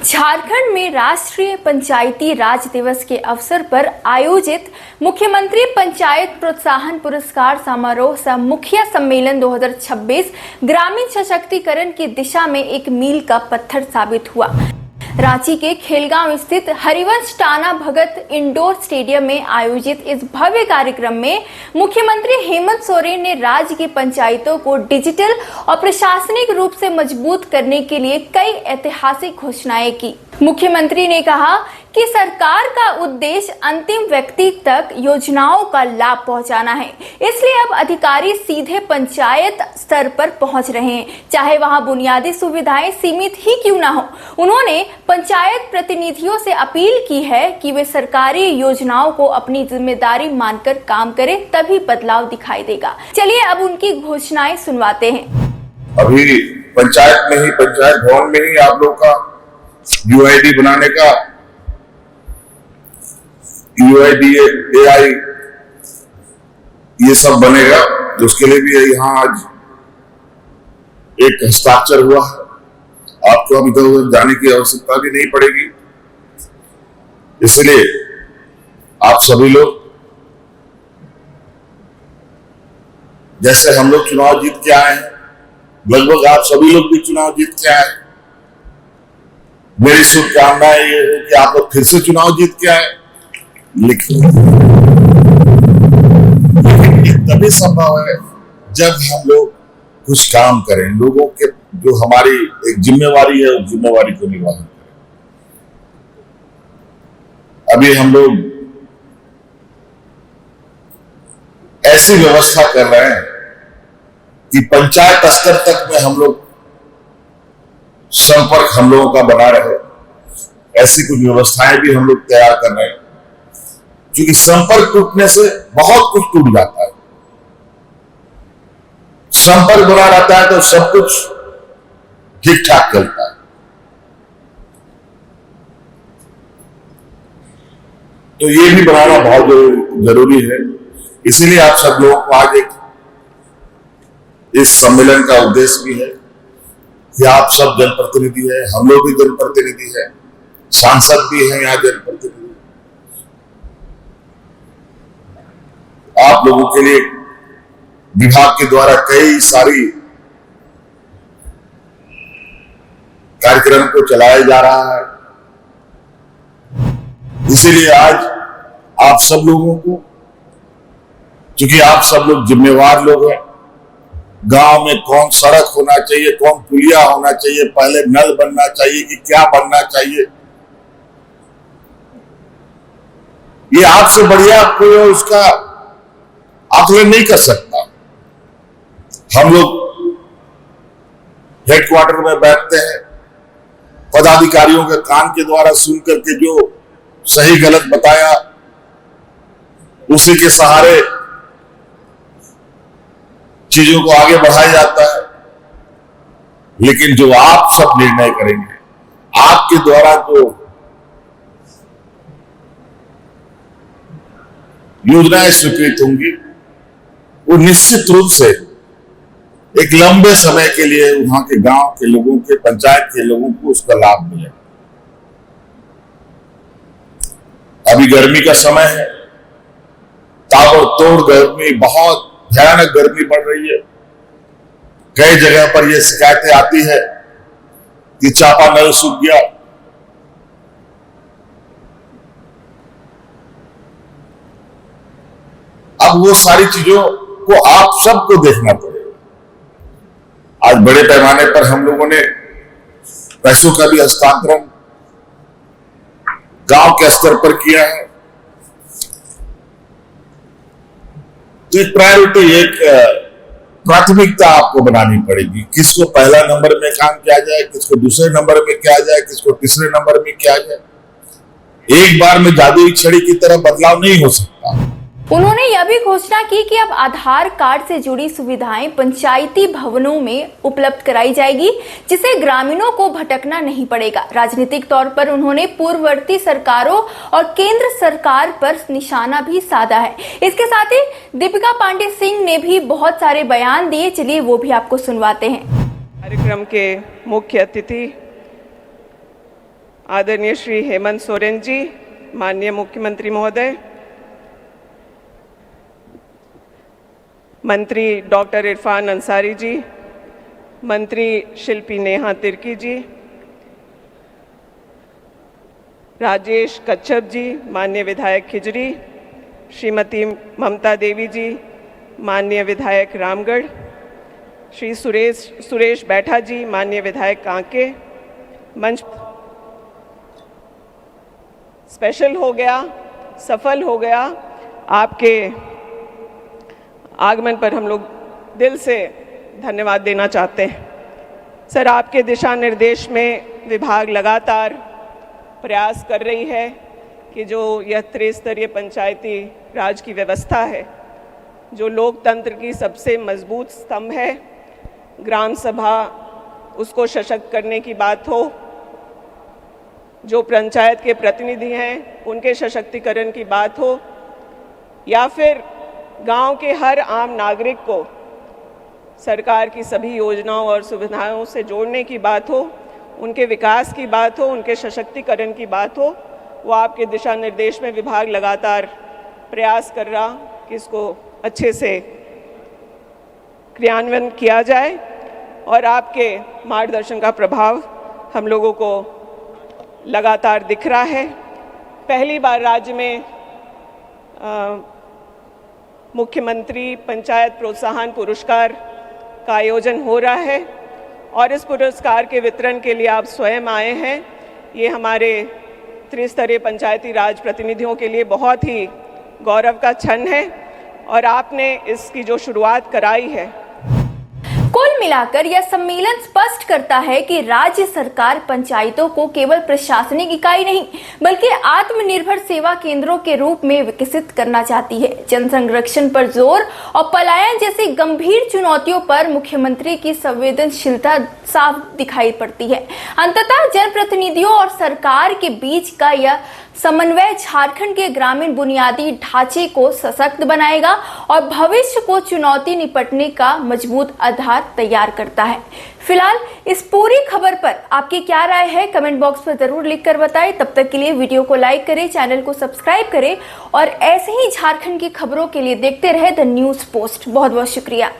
झारखंड में राष्ट्रीय पंचायती राज दिवस के अवसर पर आयोजित मुख्यमंत्री पंचायत प्रोत्साहन पुरस्कार समारोह सह मुखिया सम्मेलन 2026 ग्रामीण सशक्तिकरण की दिशा में एक मील का पत्थर साबित हुआ। रांची के खेलगांव स्थित हरिवंश टाना भगत इंडोर स्टेडियम में आयोजित इस भव्य कार्यक्रम में मुख्यमंत्री हेमंत सोरेन ने राज्य की पंचायतों को डिजिटल और प्रशासनिक रूप से मजबूत करने के लिए कई ऐतिहासिक घोषणाएं की। मुख्यमंत्री ने कहा कि सरकार का उद्देश्य अंतिम व्यक्ति तक योजनाओं का लाभ पहुंचाना है, इसलिए अब अधिकारी सीधे पंचायत स्तर पर पहुंच रहे हैं, चाहे वहां बुनियादी सुविधाएं सीमित ही क्यों ना हो। उन्होंने पंचायत प्रतिनिधियों से अपील की है कि वे सरकारी योजनाओं को अपनी जिम्मेदारी मानकर काम करें, तभी बदलाव दिखाई देगा। चलिए अब उनकी घोषणाएं सुनवाते हैं। अभी पंचायत में ही, पंचायत भवन में ही आप लोग का यूआईडी बनाने का, यूआईडी एआई ये सब बनेगा, उसके लिए भी यहाँ आज एक हस्ताक्षर हुआ। आपको अभी तो जाने की आवश्यकता भी नहीं पड़ेगी, इसलिए आप सभी लोग, जैसे हम लोग चुनाव जीत के आए हैं, लगभग आप सभी लोग भी चुनाव जीत के आए। मेरी शुभकामनाएं ये है कि आप लोग फिर से चुनाव जीत के आए, लेकिन तभी संभव है जब हम लोग कुछ काम करें, लोगों के जो हमारी एक जिम्मेवारी है उस जिम्मेवारी को निभाएं। अभी हम लोग ऐसी व्यवस्था कर रहे हैं कि पंचायत स्तर तक में हम लोग संपर्क हम लोगों का बना रहे। ऐसी कुछ व्यवस्थाएं भी हम लोग तैयार कर रहे हैं, क्योंकि संपर्क टूटने से बहुत कुछ टूट जाता है। संपर्क बना रहता है तो सब कुछ ठीक ठाक चलता है। तो ये भी बनाना बहुत जरूरी है। इसीलिए आप सब लोगों को आज एक इस सम्मेलन का उद्देश्य भी है कि आप सब जनप्रतिनिधि हैं, हम लोग भी जनप्रतिनिधि हैं, सांसद भी हैं यहाँ जनप्रतिनिधि। आप लोगों के लिए विभाग के द्वारा कई सारी कार्यक्रम को चलाया जा रहा है। इसीलिए आज आप सब लोगों को, क्योंकि आप सब लोग जिम्मेवार लोग हैं, गांव में कौन सड़क होना चाहिए, कौन पुलिया होना चाहिए, पहले नल बनना चाहिए कि क्या बनना चाहिए, ये आपसे बढ़िया कोई उसका आकलन नहीं कर सकता। हम लोग हेडक्वार्टर में बैठते हैं, पदाधिकारियों के कान के द्वारा सुन करके जो सही गलत बताया उसी के सहारे चीजों को आगे बढ़ाया जाता है। लेकिन जो आप सब निर्णय करेंगे, आपके द्वारा जो योजनाएं स्वीकृत होंगी, वो निश्चित रूप से एक लंबे समय के लिए वहां के गांव के लोगों के, पंचायत के लोगों को उसका लाभ मिलेगा। अभी गर्मी का समय है, ताबड़तोड़ गर्मी, बहुत भयानक गर्मी बढ़ रही है। कई जगह पर यह शिकायतें आती है कि चापानल सूख गया। अब वो सारी चीजों को आप सबको देखना पड़ेगा। आज बड़े पैमाने पर हम लोगों ने पैसों का भी हस्तांतरण गांव के स्तर पर किया है। तो एक प्रायोरिटी, एक प्राथमिकता आपको बनानी पड़ेगी। किसको पहला नंबर में काम किया जाए, किसको दूसरे नंबर में किया जाए, किसको तीसरे नंबर में किया जाए। एक बार में जादुई छड़ी की तरह बदलाव नहीं हो सकता। उन्होंने यह भी घोषणा की कि अब आधार कार्ड से जुड़ी सुविधाएं पंचायती भवनों में उपलब्ध कराई जाएगी, जिससे ग्रामीणों को भटकना नहीं पड़ेगा। राजनीतिक तौर पर उन्होंने पूर्ववर्ती सरकारों और केंद्र सरकार पर निशाना भी साधा है। इसके साथ ही दीपिका पांडे सिंह ने भी बहुत सारे बयान दिए, चलिए वो भी आपको सुनवाते हैं। कार्यक्रम के मुख्य अतिथि आदरणीय श्री हेमंत सोरेन जी, माननीय मुख्यमंत्री महोदय, मंत्री डॉक्टर इरफान अंसारी जी, मंत्री शिल्पी नेहा तिर्की जी, राजेश कच्छप जी, माननीय विधायक खिजरी, श्रीमती ममता देवी जी, माननीय विधायक रामगढ़, श्री सुरेश बैठा जी, माननीय विधायक कांके। मंच स्पेशल हो गया, सफल हो गया। आपके आगमन पर हम लोग दिल से धन्यवाद देना चाहते हैं। सर, आपके दिशा निर्देश में विभाग लगातार प्रयास कर रही है कि जो यह त्रिस्तरीय पंचायती राज की व्यवस्था है, जो लोकतंत्र की सबसे मजबूत स्तंभ है, ग्राम सभा, उसको सशक्त करने की बात हो, जो पंचायत के प्रतिनिधि हैं उनके सशक्तिकरण की बात हो, या फिर गांव के हर आम नागरिक को सरकार की सभी योजनाओं और सुविधाओं से जोड़ने की बात हो, उनके विकास की बात हो, उनके सशक्तिकरण की बात हो, वो आपके दिशा निर्देश में विभाग लगातार प्रयास कर रहा कि इसको अच्छे से क्रियान्वयन किया जाए और आपके मार्गदर्शन का प्रभाव हम लोगों को लगातार दिख रहा है। पहली बार राज्य में मुख्यमंत्री पंचायत प्रोत्साहन पुरस्कार का आयोजन हो रहा है और इस पुरस्कार के वितरण के लिए आप स्वयं आए हैं। ये हमारे त्रिस्तरीय पंचायती राज प्रतिनिधियों के लिए बहुत ही गौरव का क्षण है और आपने इसकी जो शुरुआत कराई है। कुल मिलाकर यह सम्मेलन स्पष्ट करता है कि राज्य सरकार पंचायतों को केवल प्रशासनिक इकाई नहीं बल्कि आत्मनिर्भर सेवा केंद्रों के रूप में विकसित करना चाहती है। जन संरक्षण पर जोर और पलायन जैसी गंभीर चुनौतियों पर मुख्यमंत्री की संवेदनशीलता साफ दिखाई पड़ती है। अंततः जनप्रतिनिधियों और सरकार के बीच का यह समन्वय झारखंड के ग्रामीण बुनियादी ढांचे को सशक्त बनाएगा और भविष्य को चुनौती निपटने का मजबूत आधार तैयार करता है। फिलहाल इस पूरी खबर पर आपकी क्या राय है, कमेंट बॉक्स में जरूर लिखकर बताएं। तब तक के लिए वीडियो को लाइक करें, चैनल को सब्सक्राइब करें और ऐसे ही झारखंड की खबरों के लिए देखते रहे द न्यूज़ पोस्ट। बहुत बहुत शुक्रिया।